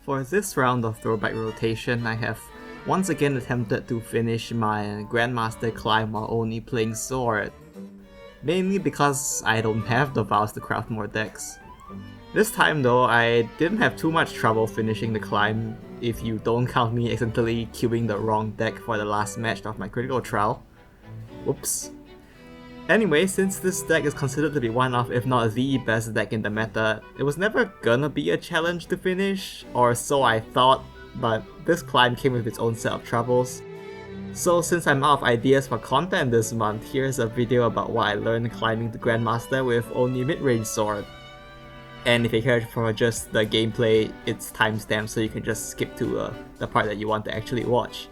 For this round of throwback rotation, I have once again attempted to finish my grandmaster climb while only playing sword, mainly because I don't have the vows to craft more decks. This time though, I didn't have too much trouble finishing the climb if you don't count me accidentally queuing the wrong deck for the last match of my critical trial. Whoops. Anyway, since this deck is considered to be one of, if not the best deck in the meta, it was never gonna be a challenge to finish, or so I thought, but this climb came with its own set of troubles. So since I'm out of ideas for content this month, here's a video about what I learned climbing the Grandmaster with only Midrange Sword. And if you're here for just the gameplay, it's timestamped so you can just skip to the part that you want to actually watch.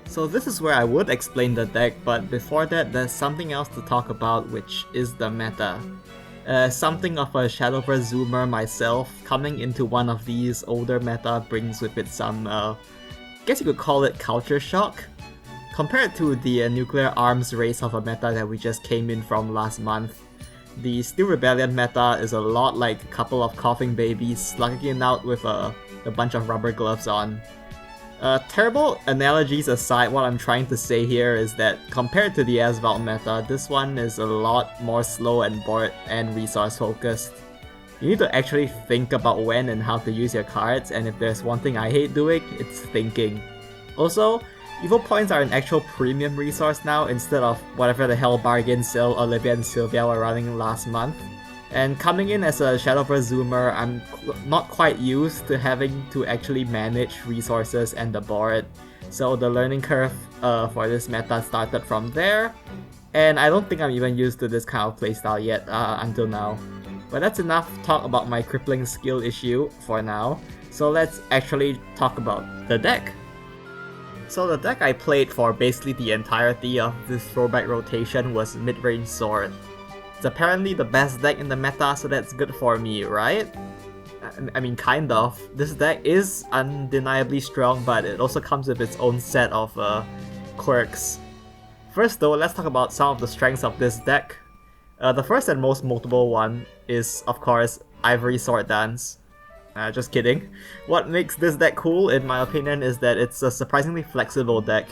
So this is where I would explain the deck, but before that there's something else to talk about, which is the meta. Something of a Shadowverse zoomer myself, coming into one of these older meta brings with it some, guess you could call it culture shock. Compared to the nuclear arms race of a meta that we just came in from last month, the Steel Rebellion meta is a lot like a couple of coughing babies slugging it out with a bunch of rubber gloves on. Terrible analogies aside, what I'm trying to say here is that compared to the Asphalt meta, this one is a lot more slow and bored and resource focused. You need to actually think about when and how to use your cards, and if there's one thing I hate doing, it's thinking. Also, evil points are an actual premium resource now instead of whatever the hell bargain sale Olivia and Sylvia were running last month. And coming in as a Shadowverse zoomer, I'm not quite used to having to actually manage resources and the board. So the learning curve for this meta started from there, and I don't think I'm even used to this kind of playstyle yet until now. But that's enough talk about my crippling skill issue for now, so let's actually talk about the deck. So the deck I played for basically the entirety of this throwback rotation was Midrange Sword. It's apparently the best deck in the meta, so that's good for me, right? I mean, kind of. This deck is undeniably strong, but it also comes with its own set of quirks. First though, let's talk about some of the strengths of this deck. The first and most notable one is, of course, Ivory Sword Dance. Just kidding. What makes this deck cool, in my opinion, is that it's a surprisingly flexible deck.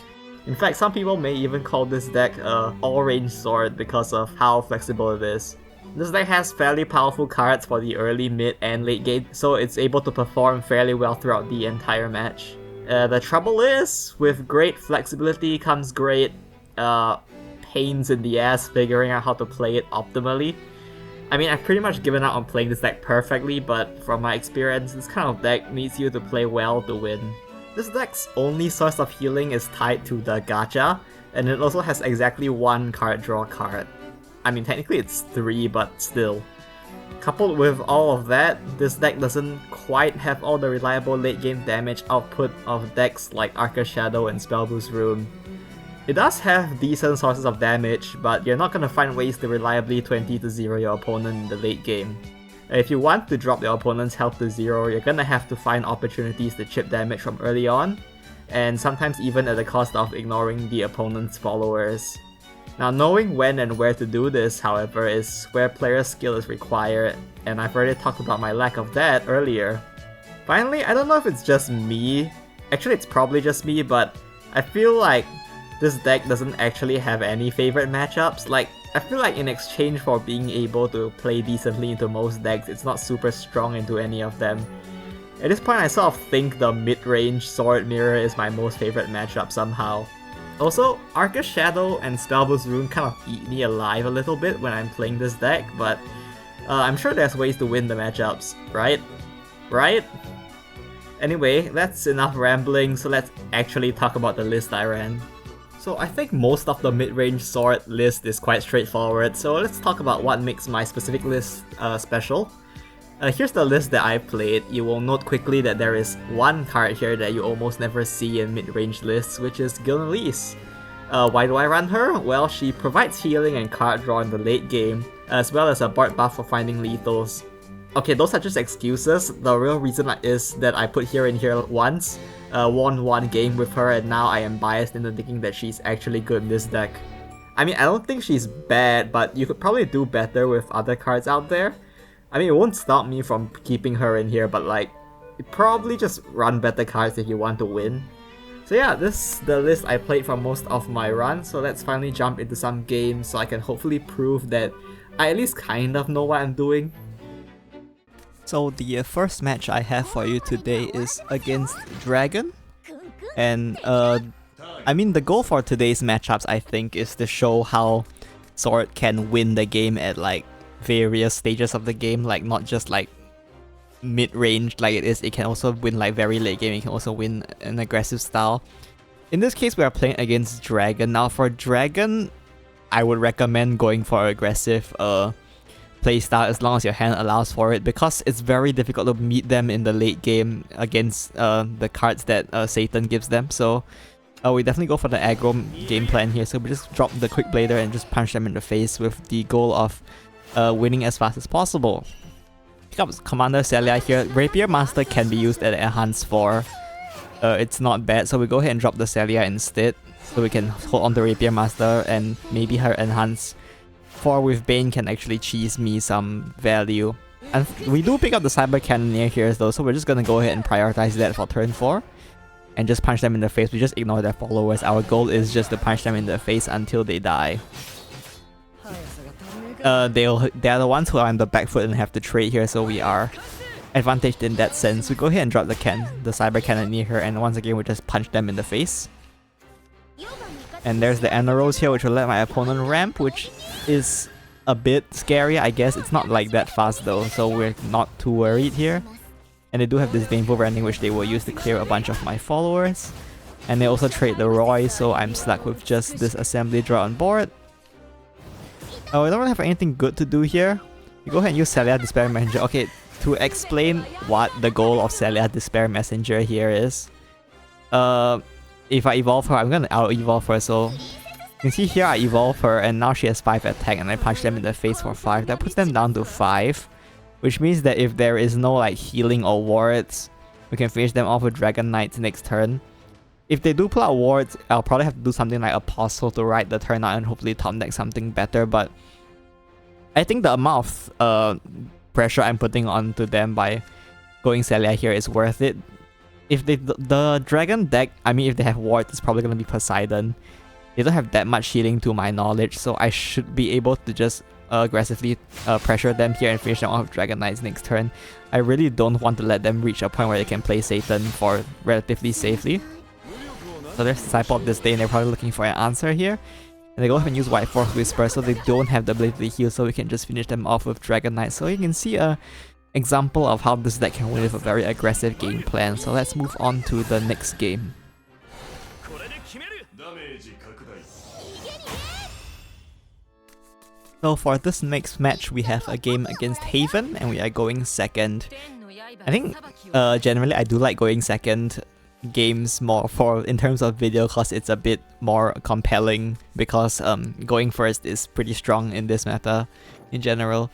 In fact, some people may even call this deck a all-range sword because of how flexible it is. This deck has fairly powerful cards for the early, mid, and late game, so it's able to perform fairly well throughout the entire match. The trouble is, with great flexibility comes great pains in the ass figuring out how to play it optimally. I mean, I've pretty much given up on playing this deck perfectly, but from my experience, this kind of deck needs you to play well to win. This deck's only source of healing is tied to the gacha, and it also has exactly one card draw card. I mean, technically it's 3, but still. Coupled with all of that, this deck doesn't quite have all the reliable late game damage output of decks like Arca Shadow and Spellboost Rune. It does have decent sources of damage, but you're not gonna find ways to reliably 20-0 your opponent in the late game. If you want to drop your opponent's health to 0, you're gonna have to find opportunities to chip damage from early on, and sometimes even at the cost of ignoring the opponent's followers. Now, knowing when and where to do this, however, is where player skill is required, and I've already talked about my lack of that earlier. Finally, I don't know if it's just me, actually it's probably just me, but I feel like this deck doesn't actually have any favorite matchups. Like, I feel like in exchange for being able to play decently into most decks, it's not super strong into any of them. At this point, I sort of think the mid-range Sword Mirror is my most favorite matchup somehow. Also, Arca Shadow and Spellboost Rune kind of eat me alive a little bit when I'm playing this deck, but I'm sure there's ways to win the matchups, right? Right? Anyway, that's enough rambling, so let's actually talk about the list I ran. So I think most of the mid-range sword list is quite straightforward, so let's talk about what makes my specific list special. Here's the list that I played. You will note quickly that there is one card here that you almost never see in mid-range lists, which is Gilnelise. Why do I run her? Well, she provides healing and card draw in the late game, as well as a board buff for finding lethals. Okay, those are just excuses. The real reason is that I put her in here once, won one game with her, and now I am biased into thinking that she's actually good in this deck. I mean, I don't think she's bad, but you could probably do better with other cards out there. I mean, it won't stop me from keeping her in here, but like, probably just run better cards if you want to win. So yeah, this is the list I played for most of my run, so let's finally jump into some games so I can hopefully prove that I at least kind of know what I'm doing. So the first match I have for you today is against Dragon. And I mean, the goal for today's matchups, I think, is to show how Sword can win the game at like various stages of the game, like not just like mid-range like it is, it can also win like very late game, it can also win an aggressive style. In this case, we are playing against Dragon. Now for Dragon, I would recommend going for aggressive playstyle as long as your hand allows for it, because it's very difficult to meet them in the late game against the cards that Satan gives them. So we definitely go for the aggro game plan here, so we just drop the Quick Blader and just punch them in the face with the goal of winning as fast as possible. Pick up Commander Celia here. Rapier Master can be used at Enhance 4. It's not bad, so we go ahead and drop the Celia instead, so we can hold on to Rapier Master, and maybe her Enhance 4 with Bane can actually cheese me some value. And we do pick up the Cyber Cannoneer here though, so we're just gonna go ahead and prioritize that for turn 4. And just punch them in the face. We just ignore their followers. Our goal is just to punch them in the face until they die. They are the ones who are on the back foot and have to trade here, so we are advantaged in that sense. We go ahead and drop the Cyber Cannoneer here, and once again we just punch them in the face. And there's the Anaros here, which will let my opponent ramp, which is a bit scary, I guess. It's not like that fast though, so we're not too worried here. And they do have this Baneful Rending, which they will use to clear a bunch of my followers. And they also trade the Roy, so I'm stuck with just this assembly draw on board. Oh, I don't really have anything good to do here. You go ahead and use Celia Despair Messenger. Okay, to explain what the goal of Celia Despair Messenger here is. If I evolve her, I'm gonna out-evolve her, so... You can see here I evolve her, and now she has 5 attack, and I punch them in the face for 5. That puts them down to 5. Which means that if there is no like healing or wards, we can finish them off with Dragon Knights next turn. If they do pull out wards, I'll probably have to do something like Apostle to ride the turn out and hopefully top deck something better, but I think the amount of pressure I'm putting onto them by going Celia here is worth it. If the Dragon deck, I mean if they have wards, it's probably going to be Poseidon. They don't have that much healing to my knowledge, so I should be able to just aggressively pressure them here and finish them off with Dragon Knights next turn. I really don't want to let them reach a point where they can play Satan for relatively safely. So there's Cypop this day, and they're probably looking for an answer here. And they go ahead and use White Force Whisper, so they don't have the ability to heal, so we can just finish them off with Dragon Knight. So you can see a example of how this deck can win with a very aggressive game plan. So let's move on to the next game. So for this next match, we have a game against Haven, and we are going second. I think generally I do like going second games more in terms of video, because it's a bit more compelling, because going first is pretty strong in this meta in general.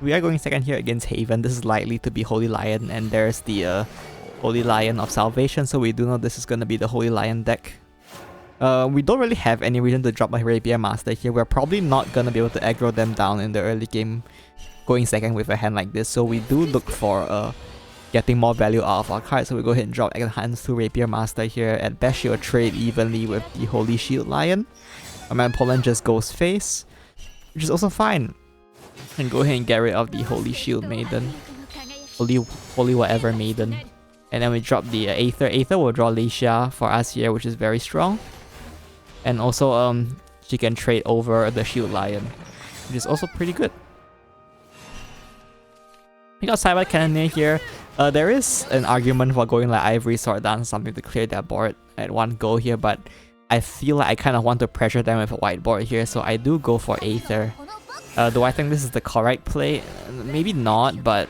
We are going second here against Haven. This is likely to be Holy Lion, and there's the Holy Lion of Salvation, so we do know this is going to be the Holy Lion deck. We don't really have any reason to drop my Rapier Master here. We're probably not going to be able to aggro them down in the early game going second with a hand like this, so we do look for getting more value out of our cards. So we go ahead and drop Enhance to Rapier Master here. At best, she'll trade evenly with the Holy Shield Lion. And my opponent just goes face, which is also fine. And go ahead and get rid of the Holy Shield Maiden. Holy whatever Maiden. And then we drop the Aether. Aether will draw Leisha for us here, which is very strong. And also, she can trade over the Shield Lion, which is also pretty good. We got Cyber Cannoneer here. There is an argument for going like Ivory Sword Dance or something to clear their board at one go here, but I feel like I kind of want to pressure them with a white board here, so I do go for Aether. Do I think this is the correct play? Maybe not, but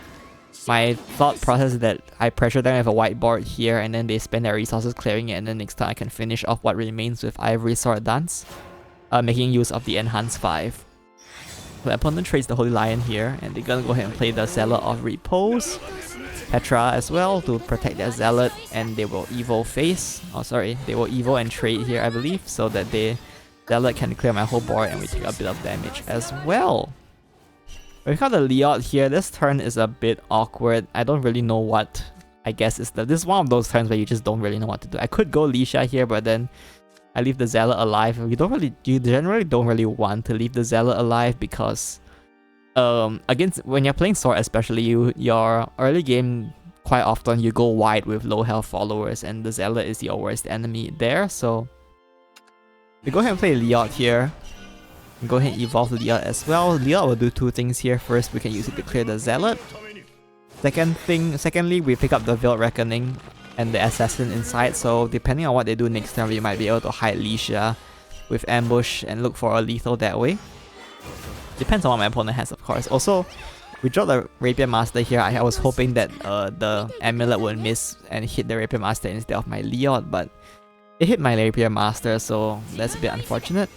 my thought process is that I pressure them with a white board here, and then they spend their resources clearing it, and then next time I can finish off what remains with Ivory Sword Dance, making use of the Enhance 5. The opponent trades the Holy Lion here, and they're gonna go ahead and play the Zealot of Repose, Petra as well to protect their Zealot, and they will Evo face. Oh sorry, they will Evo and trade here I believe, so that they Zealot can clear my whole board and we take a bit of damage as well. We got the Leot here. This turn is a bit awkward. I don't really know what. I guess this is one of those turns where you just don't really know what to do. I could go Lisha here, but then I leave the Zealot alive. You generally don't really want to leave the Zealot alive because against when you're playing Sword especially, your early game quite often you go wide with low health followers and the Zealot is your worst enemy there. So we go ahead and play Leot here. Go ahead and evolve Leot as well. Leot will do two things here. First, we can use it to clear the Zealot. Secondly, we pick up the Veiled Reckoning and the Assassin inside, so depending on what they do next turn, we might be able to hide Lisha with Ambush and look for a lethal that way. Depends on what my opponent has, of course. Also, we draw the Rapier Master here. I was hoping that the Amulet would miss and hit the Rapier Master instead of my Leot, but it hit my Rapier Master, so that's a bit unfortunate.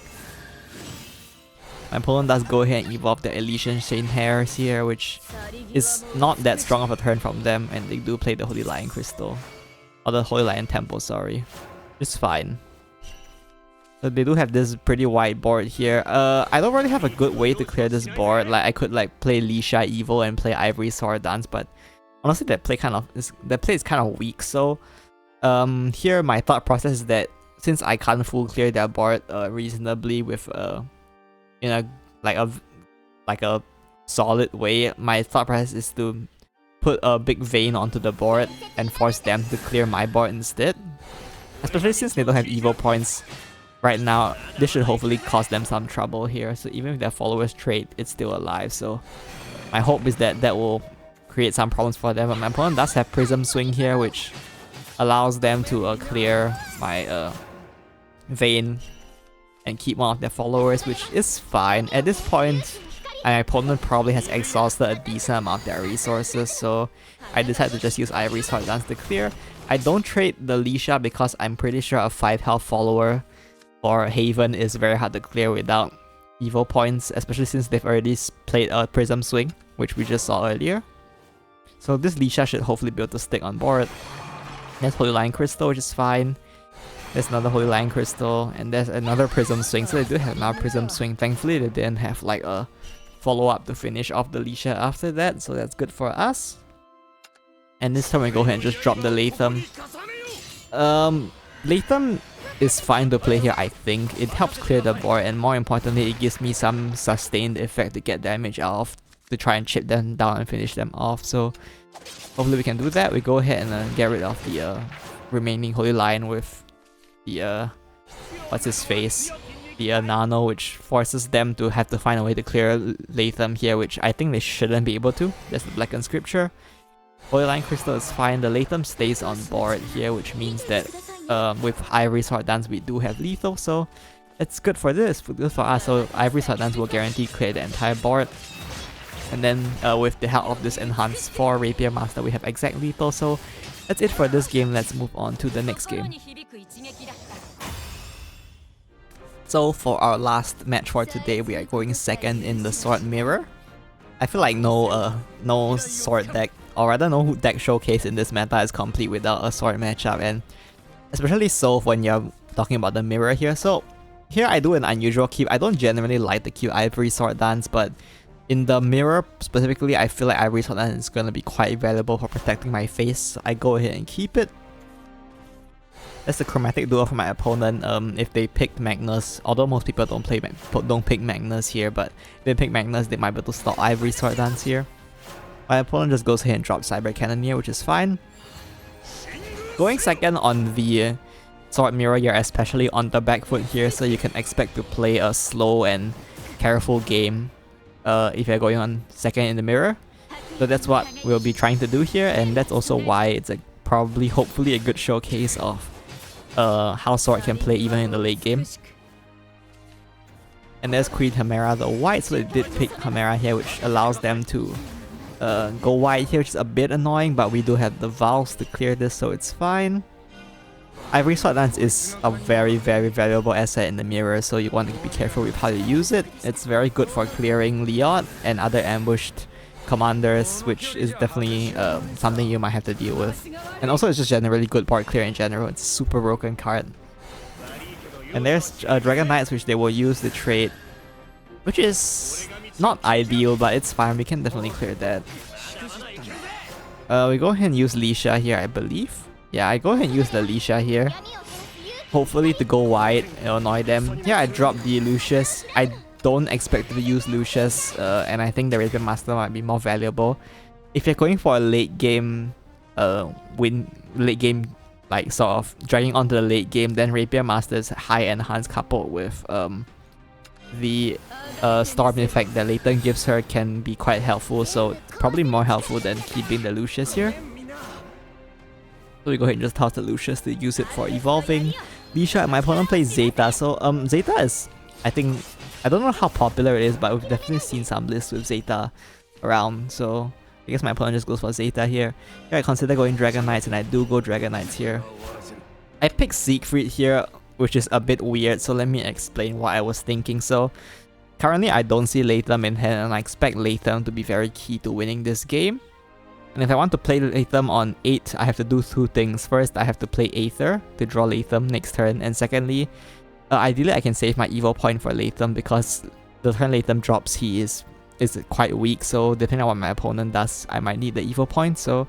My opponent does go ahead and evolve the Elysian Chain Hairs here, which is not that strong of a turn from them, and they do play the Holy Lion Crystal. Or the Holy Lion Temple, sorry. It's fine. So they do have this pretty wide board here. I don't really have a good way to clear this board. Like I could like play Lisha Evil and play Ivory Sword Dance, but honestly that play is kind of weak. So here my thought process is that since I can't full clear their board reasonably with in a like a solid way, my thought process is to put a big vein onto the board and force them to clear my board instead. Especially since they don't have evil points right now, this should hopefully cause them some trouble here. So even if their followers trade, it's still alive. So my hope is that that will create some problems for them. But my opponent does have Prism Swing here, which allows them to clear my vein and keep one of their followers, which is fine. At this point, my opponent probably has exhausted a decent amount of their resources, so I decided to just use Ivory Sword Dance to clear. I don't trade the Lisha because I'm pretty sure a 5 health follower or Haven is very hard to clear without evil points, especially since they've already played a Prism Swing, which we just saw earlier. So this Lisha should hopefully be able to stick on board. There's Holy Lion Crystal, which is fine. There's another Holy Lion Crystal, and there's another Prism Swing, so they do have another Prism Swing. Thankfully, they didn't have like a follow-up to finish off the Lisha after that, so that's good for us. And this time we go ahead and just drop the Latham. Latham is fine to play here, I think. It helps clear the board, and more importantly, it gives me some sustained effect to get damage out to try and chip them down and finish them off. So hopefully we can do that. We go ahead and get rid of the remaining Holy Lion with the what's his face, the Nano, which forces them to have to find a way to clear Latham here, which I think they shouldn't be able to. That's the Blackened Scripture. Holy Lion Crystal is fine. The Latham stays on board here, which means that with Ivory Sword Dance we do have lethal, so it's good for this, good for us. So Ivory Sword Dance will guarantee clear the entire board. And then with the help of this enhanced 4 Rapier Master, we have exact lethal. So that's it for this game. Let's move on to the next game. So for our last match for today, we are going second in the Sword Mirror. I feel like no Sword deck, or rather no deck showcase in this meta is complete without a Sword matchup, and especially so when you're talking about the Mirror here. So here I do an unusual keep. I don't generally like the keep Ivory Sword Dance, but in the Mirror specifically, I feel like Ivory Sword Dance is going to be quite valuable for protecting my face. So I go ahead and keep it. That's the chromatic duo for my opponent. If they picked Magnus, although most people don't pick Magnus here, but if they pick Magnus, they might be able to stop Ivory Sword Dance here. My opponent just goes ahead and drops Cyber Cannoneer, which is fine. Going second on the Sword Mirror, you're especially on the back foot here, so you can expect to play a slow and careful game if you're going on second in the Mirror. So that's what we'll be trying to do here, and that's also why it's probably, hopefully, a good showcase of how Sword can play even in the late game. And there's Queen Chimera the white, so they did pick Chimera here, which allows them to go white here, which is a bit annoying, but we do have the Valves to clear this, so it's fine. Ivory Sword Dance is a very, very valuable asset in the Mirror, so you want to be careful with how you use it. It's very good for clearing Leot and other ambushed commanders, which is definitely something you might have to deal with. And also it's just generally good board clear in general. It's a super broken card. And there's Dragon Knights, which they will use the trade, which is not ideal, but it's fine. We can definitely clear that. We go ahead and use Lisha here, I believe. Yeah, I go ahead and use the Lisha here. Hopefully to go wide and annoy them. Yeah, I dropped the Lucius. I don't expect to use Lucius, and I think the Rapier Master might be more valuable. If you're going for a late game, like sort of dragging onto the late game, then Rapier Master's high enhance coupled with the Storm effect that Layton gives her can be quite helpful, so probably more helpful than keeping the Lucius here. So we go ahead and just toss the Lucius to use it for evolving. Lisha and my opponent plays Zeta, so Zeta is, I think, I don't know how popular it is, but we've definitely seen some lists with Zeta around, so I guess my opponent just goes for Zeta here. Here I consider going Dragon Knights, and I do go Dragon Knights here. I picked Siegfried here, which is a bit weird, so let me explain what I was thinking. So currently I don't see Latham in hand, and I expect Latham to be very key to winning this game. And if I want to play Latham on 8, I have to do 2 things. First, I have to play Aether to draw Latham next turn, and secondly, ideally I can save my evil point for Latham, because the turn Latham drops he is quite weak, so depending on what my opponent does, I might need the evil point. So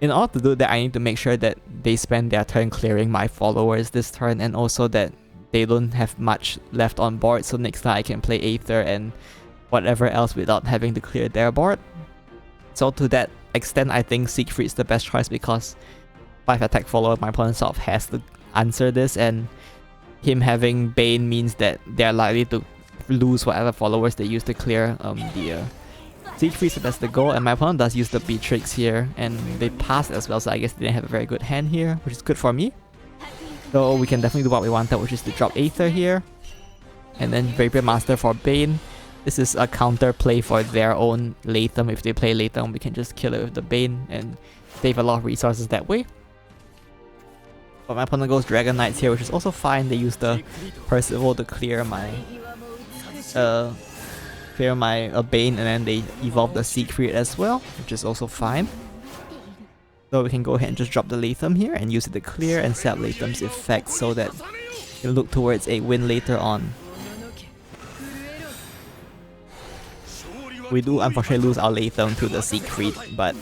in order to do that, I need to make sure that they spend their turn clearing my followers this turn, and also that they don't have much left on board, so next time I can play Aether and whatever else without having to clear their board. So to that extent, I think Siegfried is the best choice, because 5 attack follower, my opponent sort of has to answer this, and him having Bane means that they're likely to lose whatever followers they use to clear the Siegfried, so that's the goal. And my opponent does use the Beatrix here, and they passed as well, so I guess they didn't have a very good hand here, which is good for me. So we can definitely do what we wanted, which is to drop Aether here, and then Rapier Master for Bane. This is a counter play for their own Latham. If they play Latham, we can just kill it with the Bane and save a lot of resources that way. But my opponent goes Dragon Knights here, which is also fine. They use the Percival to clear my Bane, and then they evolve the Siegfried as well, which is also fine. So we can go ahead and just drop the Latham here and use it to clear and set up Latham's effect, so that we can look towards a win later on. We do unfortunately lose our Latham to the Siegfried, but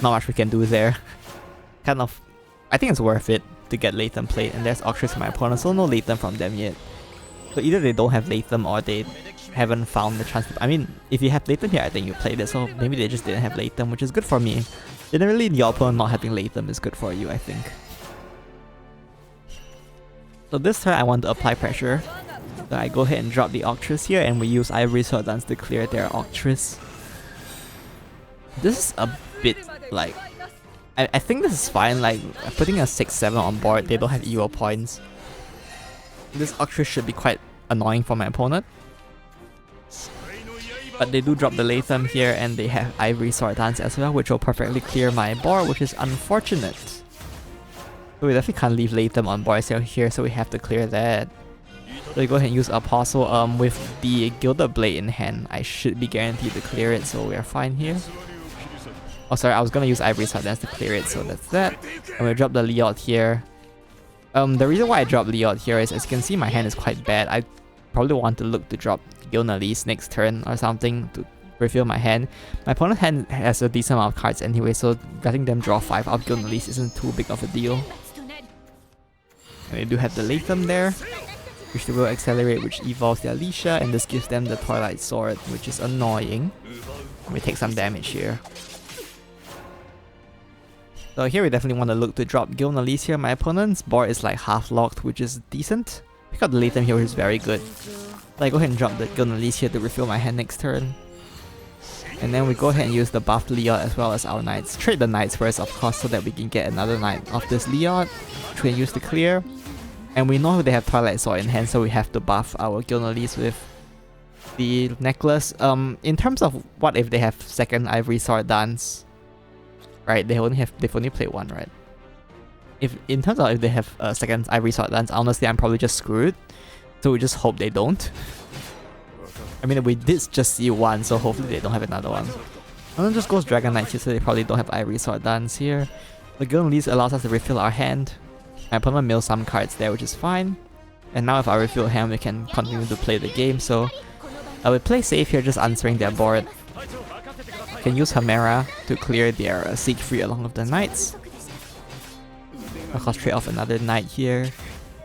not much we can do there. Kind of, I think it's worth it to get Latham played, and there's Octress for my opponent, so no Latham from them yet. So either they don't have Latham or they haven't found the chance to, I mean, if you have Latham here, I think you played it, so maybe they just didn't have Latham, which is good for me. Generally, your opponent not having Latham is good for you, I think. So this turn I want to apply pressure. So I go ahead and drop the Octress here, and we use Ivory Sword Dance to clear their Octress. This is a bit like, I think this is fine, like putting a 6-7 on board, they don't have evil points. This Octress should be quite annoying for my opponent. But they do drop the Latham here, and they have Ivory Sword Dance as well, which will perfectly clear my board, which is unfortunate. So we definitely can't leave Latham on board here, so we have to clear that. So we go ahead and use Apostle. With the Gilded Blade in hand, I should be guaranteed to clear it, so we are fine here. Oh sorry, I was gonna use Ivory Sword Dance to clear it, so that's that. And we drop the Leod here. The reason why I dropped Leod here is, as you can see, my hand is quite bad. I probably want to look to drop Gilnelis next turn or something to refill my hand. My opponent's hand has a decent amount of cards anyway, so letting them draw 5 out of Gilnelis isn't too big of a deal. And they do have the Latham there, which they will accelerate, which evolves their Alicia, and this gives them the Twilight Sword, which is annoying. We take some damage here. So here we definitely want to look to drop Gilnelis here. My opponent's board is like half locked, which is decent. Pick up the Latham here, which is very good. So I go ahead and drop the Gilnelis here to refill my hand next turn. And then we go ahead and use the buffed Leod as well as our Knights. Trade the Knights first, of course, so that we can get another Knight of this Leod, which we can use to clear. And we know they have Twilight Sword in hand, so we have to buff our Gilnelis with the necklace. In terms of what if they have second Ivory Sword Dance, right? They've only played 1, right? In terms of if they have a second Ivory Sword Dance, honestly, I'm probably just screwed. So we just hope they don't. I mean, we did just see 1, so hopefully they don't have another one. And then just goes Dragon Knight here, so they probably don't have Ivory Sword Dance here. The Gilnelis allows us to refill our hand. My opponent mills some cards there, which is fine. And now if I refill hand, we can continue to play the game. So I will play safe here, just answering their board. You can use Hamera to clear their Siegfried along with the knights. Of course, trade off another knight here.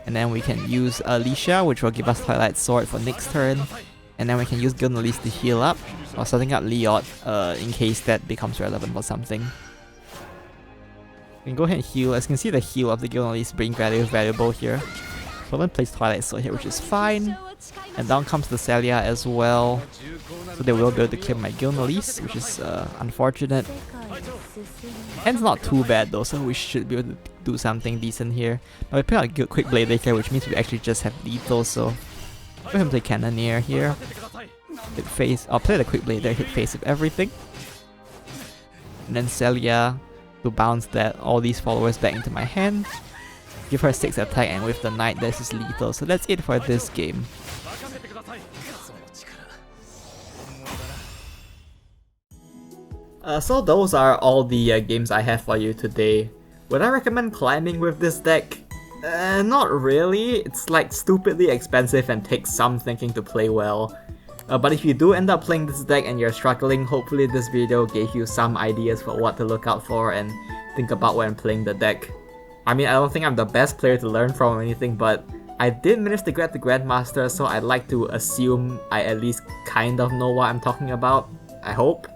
And then we can use Alicia, which will give us Twilight Sword for next turn. And then we can use Gilnelis to heal up, or setting up Liot in case that becomes relevant for something. We can go ahead and heal. As you can see, the heal of the Gilnelis being very valuable here. Someone plays Twilight Sword here, which is fine. And down comes the Celia as well. So they will be able to kill my Gilnelis, which is unfortunate. Hand's not too bad though, so we should be able to do something decent here. Now we pick out a quick Blade here, which means we actually just have lethal, so go ahead and play Cannoneer here. Hit face, I'll play the quick Blade there, hit face with everything. And then Celia to bounce that all these followers back into my hand. Give her 6 attack, and with the knight this is lethal, so that's it for this game. So those are all the games I have for you today. Would I recommend climbing with this deck? Not really. It's like stupidly expensive and takes some thinking to play well. But if you do end up playing this deck and you're struggling, hopefully this video gave you some ideas for what to look out for and think about when playing the deck. I mean, I don't think I'm the best player to learn from or anything, but I did manage to get the Grandmaster, so I'd like to assume I at least kind of know what I'm talking about. I hope.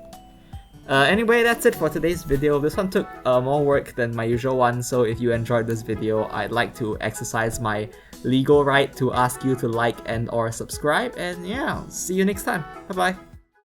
Anyway, that's it for today's video. This one took more work than my usual one, so if you enjoyed this video, I'd like to exercise my legal right to ask you to like and or subscribe, and yeah, see you next time. Bye bye.